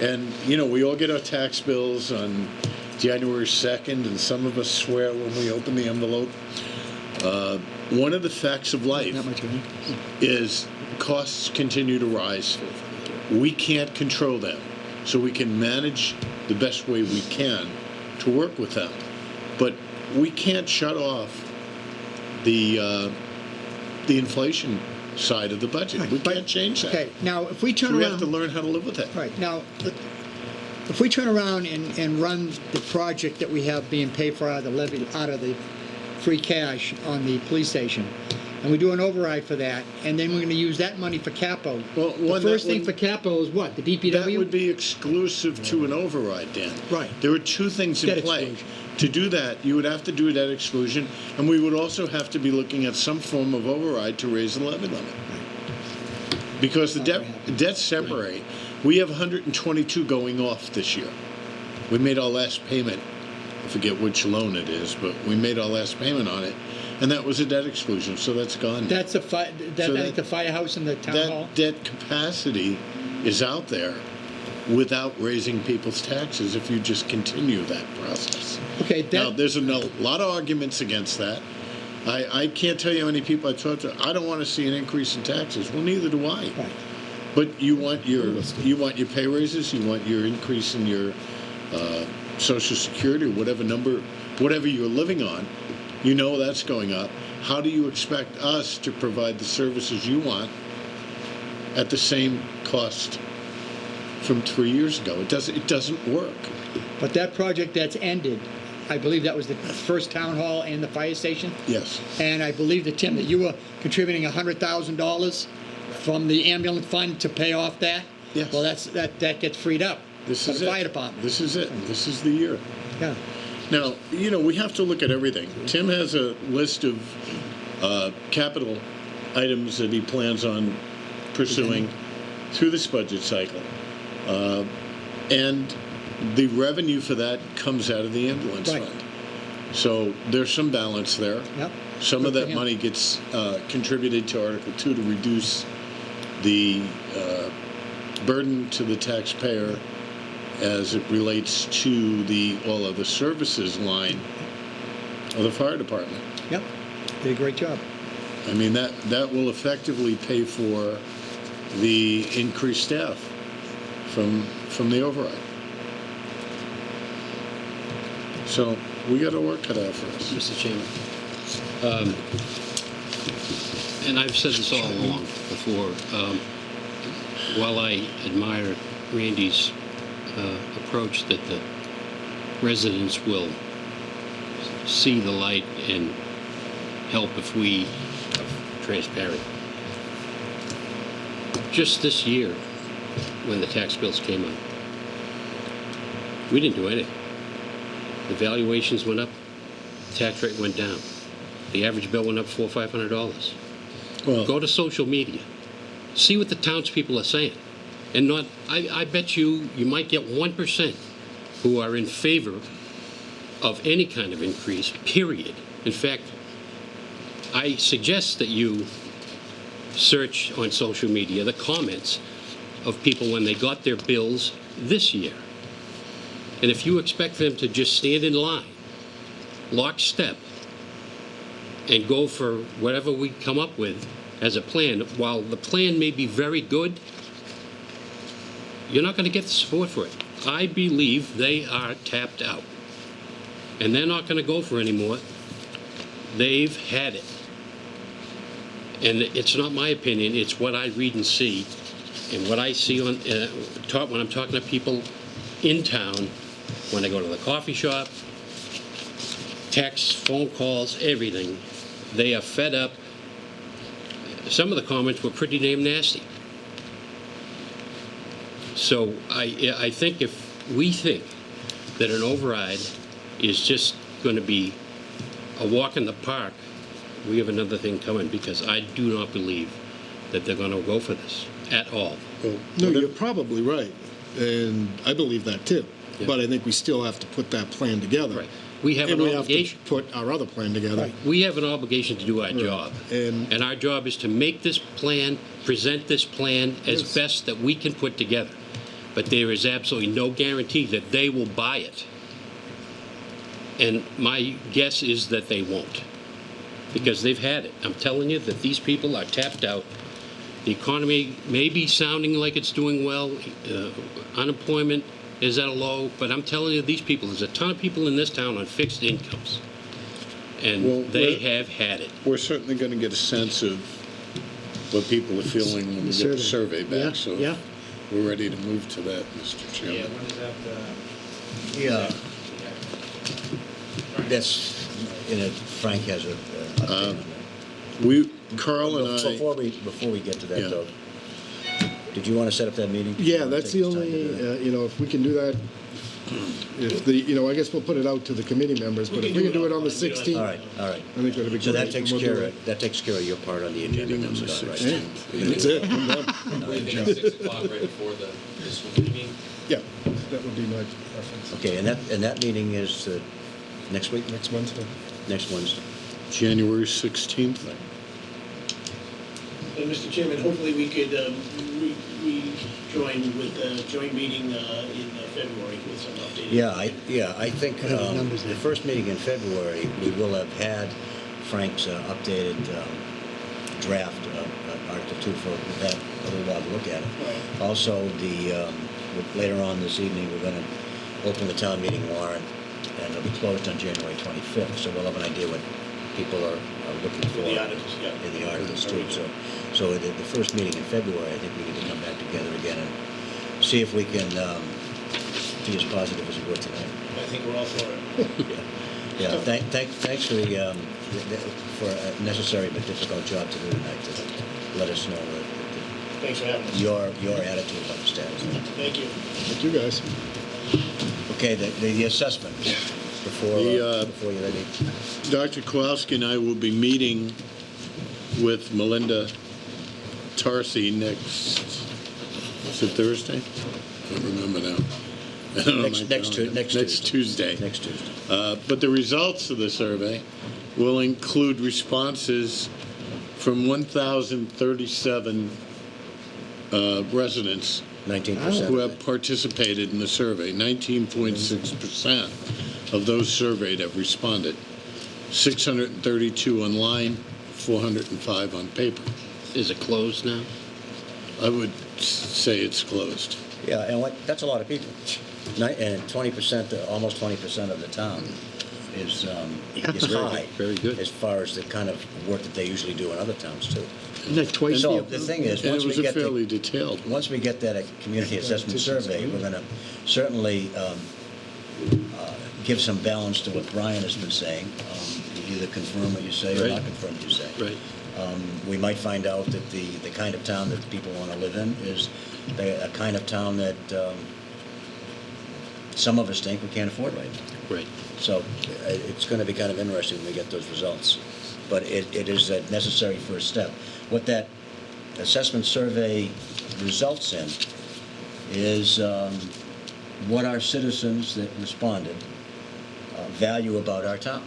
And we all get our tax bills on January 2nd, and some of us swear when we open the envelope. One of the facts of life Not much of an is costs continue to rise. We can't control them, so we can manage the best way we can to work with them. But we can't shut off the inflation side of the budget. We But- can't change that. Okay, now, if we turn So we around... have to learn how to live with it. Right, now, if we turn around and run the project that we have being paid for out of the levy, out of the free cash on the police station, and we do an override for that, and then we're gonna use that money for capital. Well, The one, first that thing for would- capital is what, the That DPW? would be exclusive to an override, Dan. Right. There are two things in Debt play. exclusion. To do that, you would have to do a debt exclusion, and we would also have to be looking at some form of override to raise the levy limit. Because the Not gonna happen. debts separate. We have 122 going off this year. We made our last payment. I forget which loan it is, but we made our last payment on it, and that was a debt exclusion, so that's gone. That's a So like the firehouse and the town hall? That debt capacity is out there without raising people's taxes if you just continue that process. Okay, Now, that, there's a lot of arguments against that. I can't tell you how many people I talk to. I don't want to see an increase in taxes. Well, neither do I. right. But you want your pay raises. You want your increase in your Social Security or whatever you're living on. You know that's going up. How do you expect us to provide the services you want at the same cost from 3 years ago? It doesn't work. But that project that's ended, I believe that was the first town hall and the fire station? Yes. And I believe that, Tim, that you were contributing $100,000 from the ambulance fund to pay off that? Yes. Well, that gets freed up This for is the it. fire department. This is it. This is the year. Yeah. Now, we have to look at everything. Tim has a list of capital items that he plans on pursuing through this budget cycle. And the revenue for that comes out of the ambulance Right. fund. So there's some balance there. Yep. Some of Good for that him. money gets contributed to Article 2 to reduce the burden to the taxpayer as it relates to all of the services line of the fire department. Yep. Did a great job. I mean, that will effectively pay for the increased staff from the override. So we got our work cut out for us. Mr. Chairman. And I've said this all along before. While I admire Randy's approach that the residents will see the light and help if we are transparent. Just this year, when the tax bills came out, we didn't do anything. The valuations went up, the tax rate went down. The average bill went up $400 or $500. Well, Go to social media. See what the townspeople are saying. And not, I bet you might get 1% who are in favor of any kind of increase, period. In fact, I suggest that you search on social media the comments of people when they got their bills this year. And if you expect them to just stand in line, lockstep, and go for whatever we come up with as a plan, while the plan may be very good, you're not going to get the support for it. I believe they are tapped out. And they're not going to go for any more. They've had it. And it's not my opinion, it's what I read and see, and what I see on when I'm talking to people in town, when I go to the coffee shop, texts, phone calls, everything. They are fed up. Some of the comments were pretty damn nasty. So I think if we think that an override is just going to be a walk in the park, we have another thing coming, because I do not believe that they're going to go for this at all. well, No, you're probably right, and I believe that too. Yeah. But I think we still have to put that plan together. Right. We have And an we have to obligation. put our other plan together. Right. We have an obligation to do our job. And- our job is to make this plan, present this plan as Yes. best that we can put together. But there is absolutely no guarantee that they will buy it. And my guess is that they won't, because they've had it. I'm telling you that these people are tapped out. The economy may be sounding like it's doing well. Unemployment is at a low, but I'm telling you, these people, there's a ton of people in this town on fixed incomes. And Well, they have had it. We're certainly going to get a sense of what people are feeling when we get the survey Yeah, back, so yeah. we're ready to move to that, Mr. Yeah, Chairman. when is that, Yeah, that's, Frank has a update on that. Carl and I, Before we get to that, Yeah. though, did you want to set up that meeting? Yeah, You wanna that's take the time only, to do that? if we can do that, if the, I guess we'll put it out to the committee members, but if we can do it on the 16th, All I right, all right. think that'd be great. So that takes We'll do care it. of your part on the agenda. meeting on the That's about right. 16th. That's it, I'm done. What do you think, 6 o'clock right before the school committee meeting? Yeah, that would be my preference. Okay, and that meeting is next week? Next Wednesday. Next Wednesday. January 16th. And Mr. Chairman, hopefully we could rejoin with the joint meeting in February with some updated. I think What are the numbers the there? first meeting in February, we will have had Frank's updated draft of Article 2 for that a little while to look at it. Right. Also, later on this evening, we're going to open the town meeting warrant, and it'll be closed on January 25th, so we'll have an idea what people are looking for The articles, yeah. in the articles too. So the first meeting in February, I think we need to come back together again and see if we can be as positive as we were tonight. I think we're all for it. Yeah, thanks for for a necessary but difficult job to do tonight, to let us know Thanks for having us. your attitude about the status. Thank you. Thank you, guys. Okay, the assessment, before you're ready. Dr. Kowalski and I will be meeting with Melinda Tarsi next, is it Thursday? I don't remember now. I don't know my Next calendar. Tuesday. Next Tuesday. But the results of the survey will include responses from 1,037 residents 19%. who have participated in the survey. 19.6% of those surveyed have responded. 632 online, 405 on paper. Is it closed now? I would say it's closed. Yeah, and that's a lot of people. And 20%, almost 20% of the town is high. Very good. As far as the kind of work that they usually do in other towns too. Isn't that twice So the the thing is, And once it we was a get fairly detailed. once we get that community assessment survey, we're going to certainly give some balance to what Brian has been saying. Either confirm what you say or Right. not confirm what you say. Right. We might find out that the kind of town that people want to live in is a kind of town that some of us think we can't afford right now. Right. So it's going to be kind of interesting when we get those results. But it is a necessary first step. What that assessment survey results in is what our citizens that responded value about our town.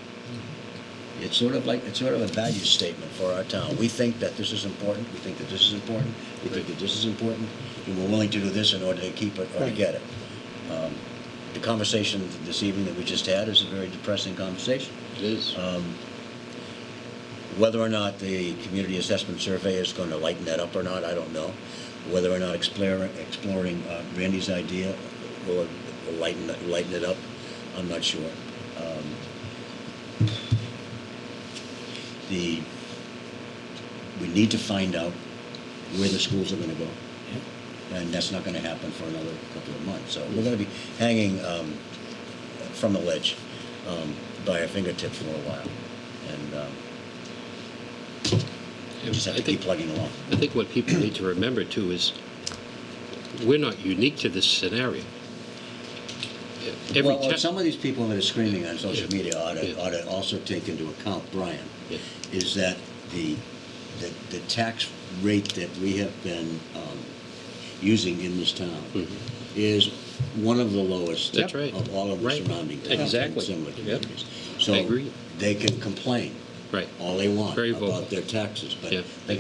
It's sort of a value statement for our town. We think that this is important. We think that this is important. We think that this is important, and we're willing to do this in order to keep it or to get it. The conversation this evening that we just had is a very depressing conversation. It is. Whether or not the community assessment survey is going to lighten that up or not, I don't know. Whether or not exploring Randy's idea will lighten it up, I'm not sure. We need to find out where the schools are going to go, and that's not going to happen for another couple of months. So we're going to be hanging from the ledge by our fingertips for a while, and we just have to keep plugging along. I think what people need to remember too is we're not unique to this scenario. Some of these people that are screaming on social media ought to also take into account, Brian, is that the tax rate that we have been using in this town is one of the lowest That's right. of all of the Right. surrounding towns Exactly. and similar Yep. communities. So I agree. they can complain Right. all they want Very about vocal. their taxes, but Yeah. they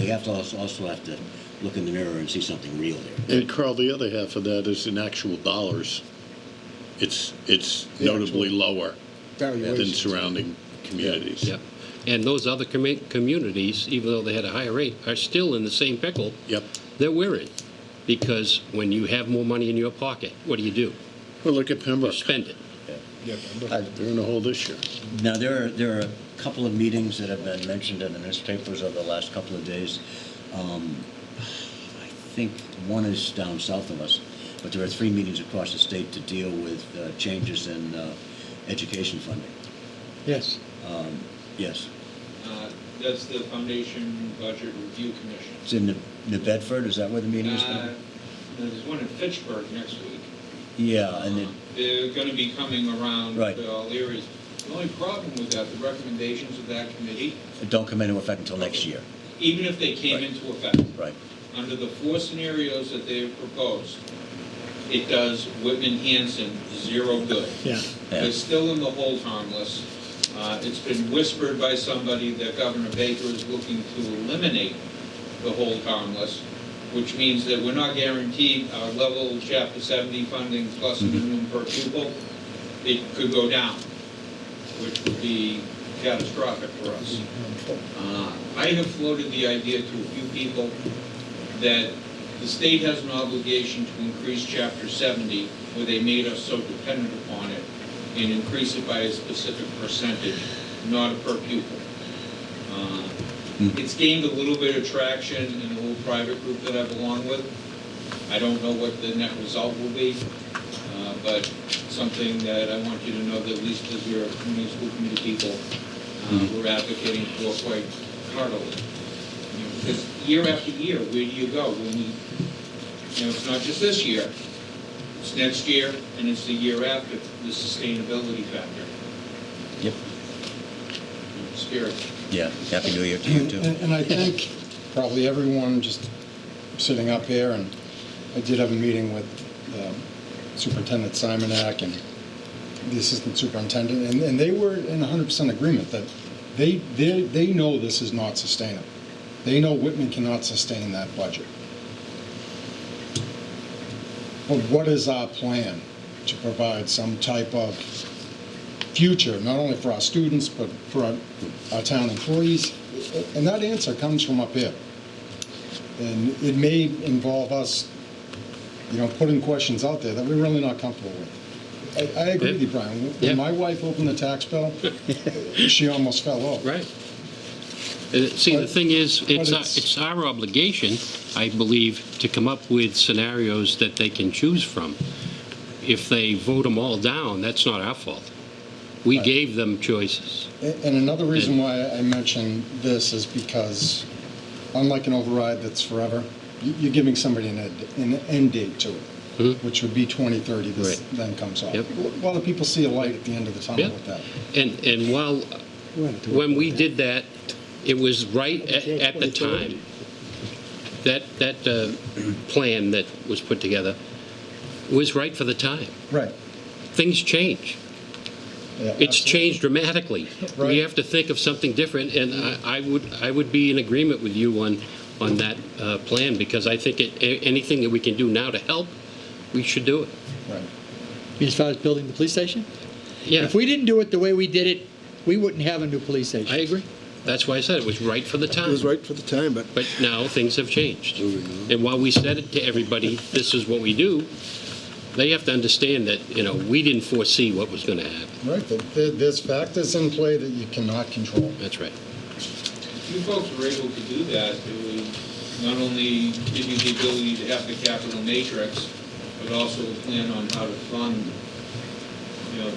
have to also have to look in the mirror and see something real there. And Carl, the other half of that is in actual dollars. It's notably lower than surrounding communities. Yeah. And those other communities, even though they had a higher rate, are still in the same pickle Yep. that we're in. Because when you have more money in your pocket, what do? Well, look at You Pembroke. spend it. They're in the hole this year. Now, there are a couple of meetings that have been mentioned in the newspapers over the last couple of days. I think one is down south of us, but there are 3 meetings across the state to deal with changes in education funding. Yes. Yes. That's the Foundation Budget Review Commission. It's in New Bedford, is that where the meeting is going to be? There's one in Fitchburg next week. Yeah, and then, They're going to be coming around Right. all areas. The only problem with that, the recommendations of that committee, it don't come into effect until next year. even if they came Right. into effect, Right. under the 4 scenarios that they've proposed, it does Whitman Hanson 0 good. Yeah. Yeah. They're still in the hold harmless. It's been whispered by somebody that Governor Baker is looking to eliminate the hold harmless, which means that we're not guaranteed our level Chapter 70 funding plus a minimum per pupil. It could go down, which would be catastrophic for us. I have floated the idea to a few people that the state has an obligation to increase Chapter 70, where they made us so dependent upon it, and increase it by a specific percentage, not a per pupil. It's gained a little bit of traction in a little private group that I belong with. I don't know what the net result will be, but something that I want you to know that at least as your community school committee people, we're advocating for quite heartily. Because year after year, where do you go? It's not just this year. It's next year, and it's the year after, the sustainability factor. Yep. Spirit. Yeah. Happy New Year to you, too. And I think probably everyone just sitting up here, and I did have a meeting with Superintendent Simonak and the Assistant Superintendent, and they were in 100% agreement that they know this is not sustainable. They know Whitman cannot sustain that budget. But what is our plan to provide some type of future, not only for our students, but for our town employees? And that answer comes from up here. And it may involve us, putting questions out there that we're really not comfortable with. I agree with you, Brian. When Yeah. my wife opened the tax bill, she almost fell off. Right. See, the thing is, but it's our obligation, I believe, to come up with scenarios that they can choose from. If they vote them all down, that's not our fault. We Right. gave them choices. And another reason why I mention this is because, unlike an override that's forever, you're giving somebody an end date to it, which would be 2030. This Right. then comes off. Yep. A lot of people see a light at the end of the tunnel Yeah. with that. And while, when we did that, it was right at the time. That plan that was put together was right for the time. Right. Things change. Yeah, It's absolutely. changed dramatically. Right. We have to think of something different, and I would be in agreement with you on that plan, because I think anything that we can do now to help, we should do it. Right. As far as building the police station? Yeah, If we didn't do it the way we did it, we wouldn't have a new police station. I agree. That's why I said it was right for the It time. was right for the time, but But now things have changed. And while we said it to everybody, this is what we do, they have to understand that, we didn't foresee what was going to happen. Right. There's factors in play that you cannot control. That's right. If you folks were able to do that, it would not only give you the ability to have the capital matrix, but also a plan on how to fund,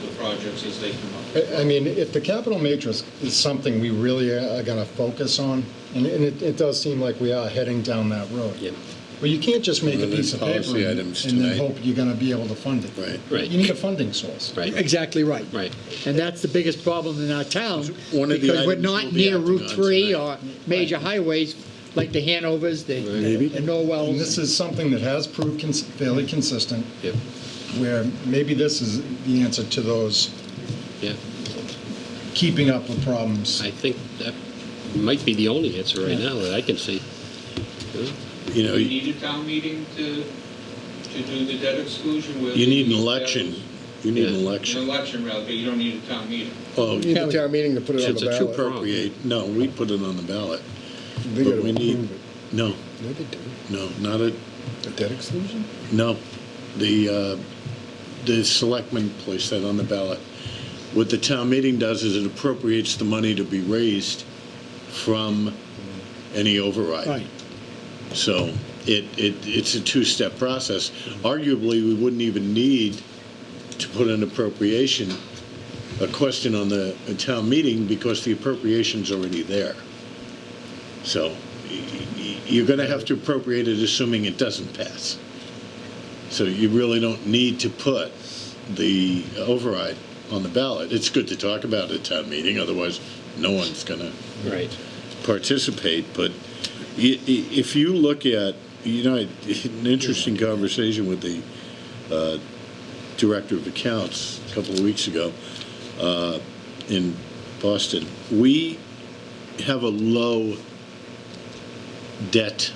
the projects as they come up. I mean, if the capital matrix is something we really are going to focus on, and it does seem like we are heading down that road. Yeah. But you can't just make One a of the piece of paper policy and items then tonight. hope you're going to be able to fund it. Right. Right. You need a funding source. Right. Exactly right. Right. And that's the biggest problem in our town, One of the because we're items we'll not be near acting Route on 3 tonight. or major highways like the Hanovers, the And Norwells. this is something that has proved fairly consistent, Yep. where maybe this is the answer to those Yeah. keeping up with problems. I think that might be the only answer right now that I can see. You know, Do we need a town meeting to do the debt exclusion? Where you need an the- election You need an Yeah. An election. election rally, but you don't need a town meeting. Oh, You need a town meeting to put it on It's the a ballot. two-pro- appropriate, no, we put it on the ballot. They but gotta we need- approve it. No, No, they do. no, not a, A debt exclusion? no. The selectmen place that on the ballot. What the town meeting does is it appropriates the money to be raised from any override. Right. So it's a two-step process. Arguably, we wouldn't even need to put an appropriation, a question on the town meeting, because the appropriation's already there. So you're going to have to appropriate it assuming it doesn't pass. So you really don't need to put the override on the ballot. It's good to talk about at town meeting, otherwise no one's going to Right. participate. But if you look at, I had an interesting conversation with the director of accounts a couple of weeks ago in Boston. We have a low debt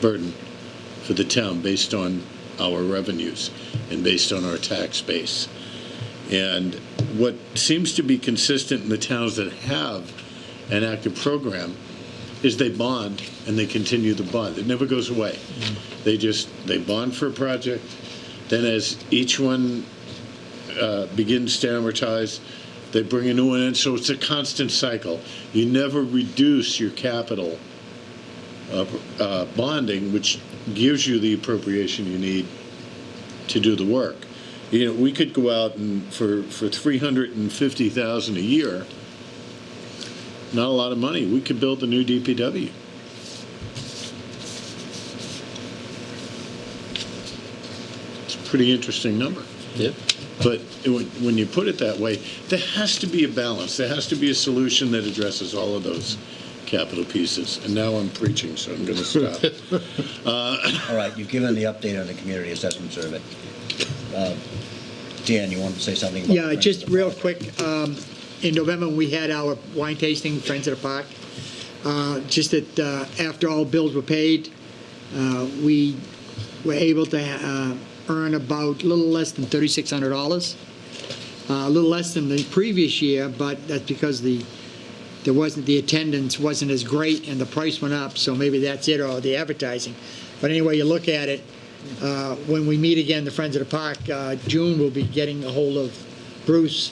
burden for the town based on our revenues and based on our tax base. And what seems to be consistent in the towns that have an active program is they bond and they continue the bond. It never goes away. They bond for a project. Then as each one begins to amortize, they bring a new one in. So it's a constant cycle. You never reduce your capital bonding, which gives you the appropriation you need to do the work. We could go out and for $350,000 a year, not a lot of money, we could build a new DPW. It's a pretty interesting number. Yeah. But when you put it that way, there has to be a balance. There has to be a solution that addresses all of those capital pieces. And now I'm preaching, so I'm going to stop. All right, you've given the update on the community assessment survey. Dan, you want to say something? About Yeah, the just Friends of the real Park? quick, in November, we had our wine tasting, Friends of the Park. Just that after all bills were paid, we were able to earn about a little less than $3,600. A little less than the previous year, but that's because the attendance wasn't as great and the price went up, so maybe that's it, or the advertising. But anyway, you look at it, when we meet again, the Friends of the Park, June, we'll be getting a hold of Bruce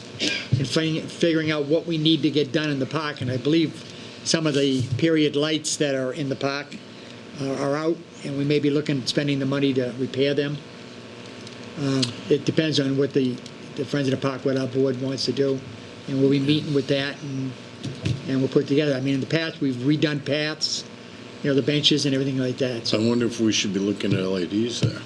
and figuring out what we need to get done in the park. And I believe some of the period lights that are in the park are out, and we may be looking at spending the money to repair them. It depends on what the Friends of the Park, what our board wants to do. And we'll be meeting with that, and we'll put it together. I mean, in the past, we've redone paths, the benches and everything like that. I So wonder if we should be looking at LEDs there.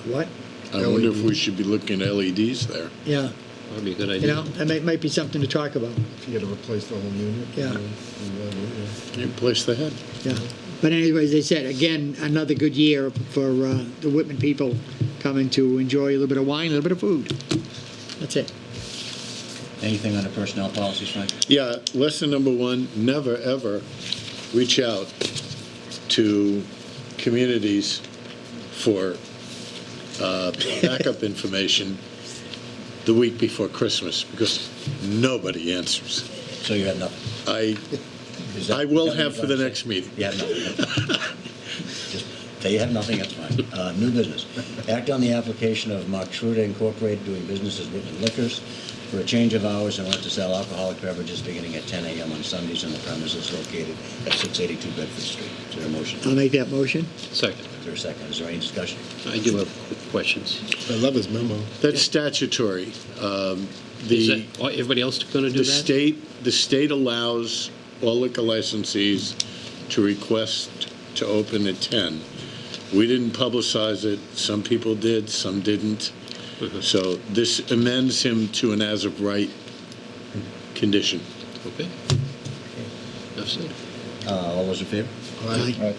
what? I wonder if we should be looking at LEDs there. Yeah, That'd be a good idea. that might be something to talk about. If you gotta replace the whole unit. Yeah. You place the head. Yeah. But anyways, as I said, again, another good year for the Whitman people coming to enjoy a little bit of wine, a little bit of food. That's it. Anything on the personnel policies, Frank? Yeah, lesson number one, never, ever reach out to communities for backup information the week before Christmas, because nobody answers. So you have nothing? Is that- I will is that what have you're for the gonna next say? meeting. You have nothing. Just say you have nothing, that's fine. New business. Act on the application of Mark Schroeder Incorporated, doing business as Whitman Liquors, for a change of hours and want to sell alcoholic beverages beginning at 10 a.m. on Sundays on the premises located at 682 Bedford Street. Is there a motion? I'll make that motion. Second. Is there a second? Is there any discussion? I do have quick questions. I love his memo. That's statutory. Is that, everybody else going to do that? The state allows all liquor licensees to request to open at 10. We didn't publicize it. Some people did, some didn't. So this amends him to an as-of-right condition. Okay. That's it. All those in favor? Aye.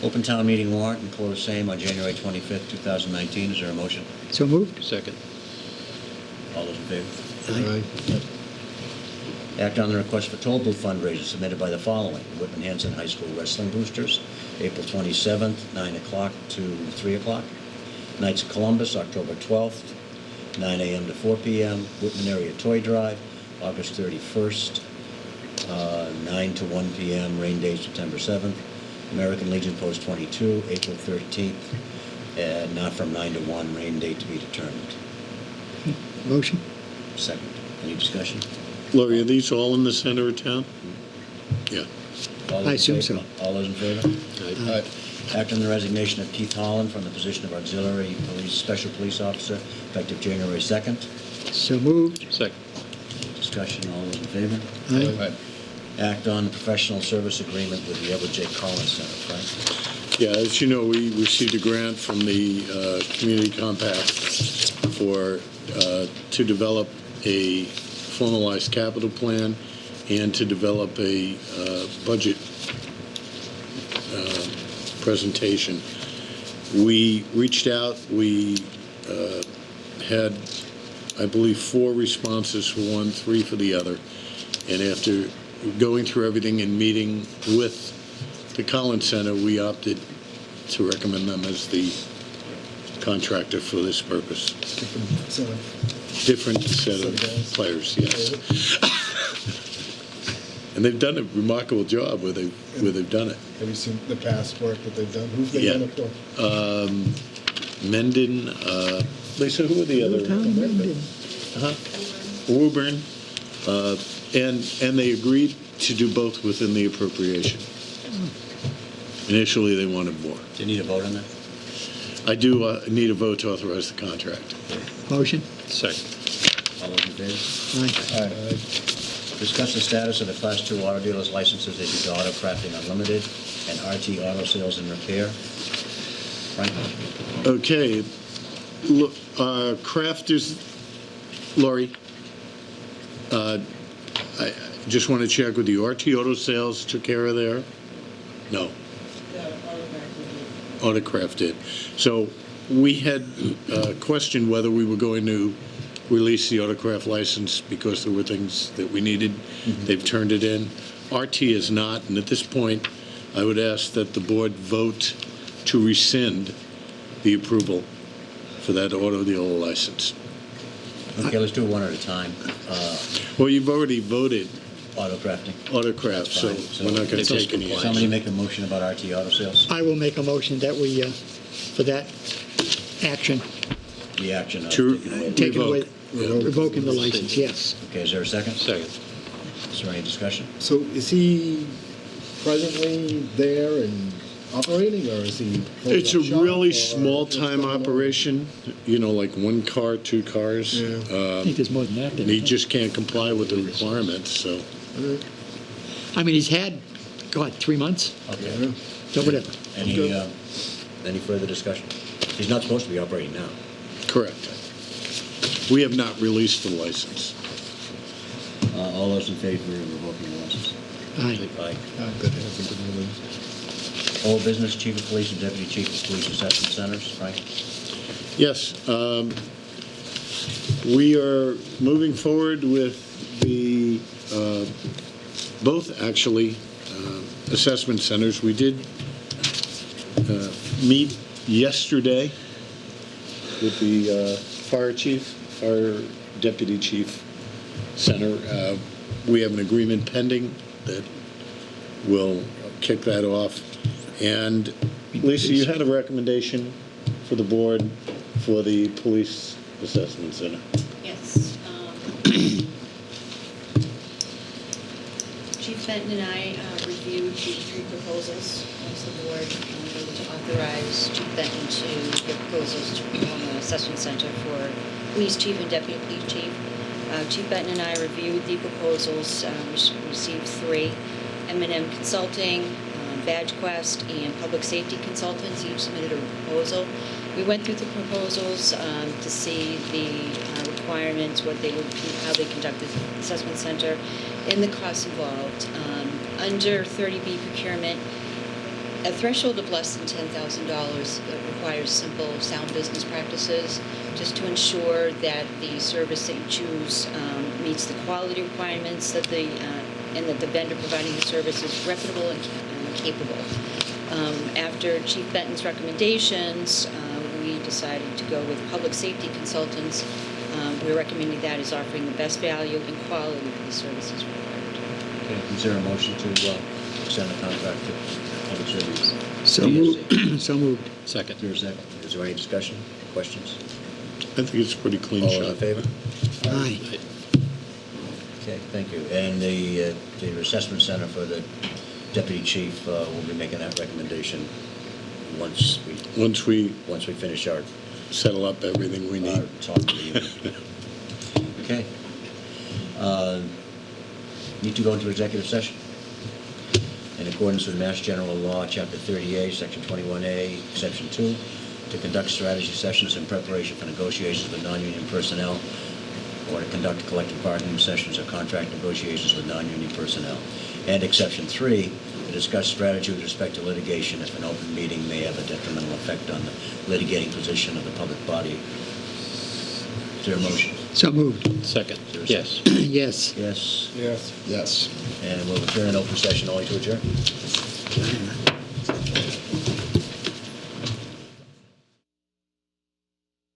Open town meeting warrant and close same on January 25th, 2019. Is there a motion? So moved. Second. All those in favor? Aye. Act on the request for toll booth fundraiser submitted by the following: Whitman Hanson High School Wrestling Boosters, April 27th, 9 o'clock to 3 o'clock. Knights of Columbus, October 12th, 9 a.m. to 4 p.m. Whitman Area Toy Drive, August 31st, 9 to 1 p.m. Rain Day, September 7th. American Legion Post 22, April 13th, and not from 9 to 1, rain date to be determined. Motion? Second. Any discussion? Laurie, are these all in the center of town? Yeah. All those I in assume favor? so. All those in favor? Act on the resignation of Keith Holland from the position of Auxiliary Police Special Police Officer, effective January 2nd. So moved. Second. Discussion, all those in favor? Aye. Act on the professional service agreement with the Edward J. Collins Center, Frank. Yeah, as you know, we received a grant from the Community Compact for, to develop a formalized capital plan and to develop a budget presentation. We reached out, we had, I believe, 4 responses for one, 3 for the other. And after going through everything and meeting with the Collins Center, we opted to recommend them as the contractor for this purpose. Different set of players, yes. And they've done a remarkable job where they've done it. Have you seen the past work that they've done? Who've they Yeah. done it for? Menden, Lisa, who are the other? Uh-huh. Woburn, and they agreed to do both within the appropriation. Initially, they wanted more. Do you need a vote on that? I do need a vote to authorize the contract. Motion? Second. All those in favor? Aye. Discuss the status of the Class 2 auto dealers licenses issued to Auto Crafting Unlimited and RT Auto Sales and Repair. Frank? Okay, look, crafters, Laurie, I just want to check with you. RT Auto Sales took care of their? No. Autocraft did. So we had questioned whether we were going to release the Autocraft license because there were things that we needed. They've turned it in. RT is not, and at this point, I would ask that the board vote to rescind the approval for that auto dealer license. Okay, let's do it one at a time. Well, you've already voted Auto Crafting. Autocraft, so That's fine. we're not going It's to just take any compliance. Somebody action. make a motion about RT Auto Sales? I will make a motion that we, for that action, The action of To taking away. taking away, revoking the license, yes. Okay, is there a second? Second. Is there any discussion? So is he presently there and operating, or is he? closed It's a up shop, really or what's small-time going on? operation, you know, like 1 car, 2 cars. Yeah. I think there's more than that. And he just can't comply with the requirements, so. I mean, he's had, God, 3 months, Okay. so whatever. Any further discussion? He's not supposed to be operating now. Correct. We have not released the license. All those in favor of revoking the license? Aye. Aye. That hasn't been released. Old business, Chief of Police and Deputy Chief of Police Assessment Centers, Frank? Yes, we are moving forward with the, both actually, assessment centers. We did meet yesterday with the fire chief, fire deputy chief center. We have an agreement pending that will kick that off. And Lisa, you had a recommendation for the board for the police assessment center. Yes. Chief Benton and I reviewed the 3 proposals. Once the board voted to authorize Chief Benton to give proposals to form an assessment center for police chief and deputy police chief. Chief Benton and I reviewed the proposals, received 3. M&M Consulting, Badge Quest, and Public Safety Consultants each submitted a proposal. We went through the proposals to see the requirements, what they would, how they conduct the assessment center, and the costs involved. Under 30B procurement, a threshold of less than $10,000 requires simple, sound business practices, just to ensure that the service that you choose meets the quality requirements that and that the vendor providing the service is reputable and capable. After Chief Benton's recommendations, we decided to go with public safety consultants. We're recommending that as offering the best value and quality for the services provided. Okay, is there a motion to extend the contract to public service? So PSC? moved. So moved. Second. Is there a second? Is there any discussion, questions? I think it's a pretty clean All shot. in favor? Aye. Okay, thank you. And the assessment center for the deputy chief will be making that recommendation once we Once we finish our settle up everything we need. talk of the evening. Okay. Need to go into executive session. In accordance with Mass General Law, Chapter 30A, Section 21A, Exception 2, to conduct strategy sessions in preparation for negotiations with non-union personnel, or to conduct collective bargaining sessions or contract negotiations with non-union personnel. And Exception 3, to discuss strategy with respect to litigation if an open meeting may have a detrimental effect on the litigating position of the public body. Is there a motion? So moved. Second. Is there a Yes. second? Yes. Yes. Yes. Yes. And we'll return in open session only to adjourn.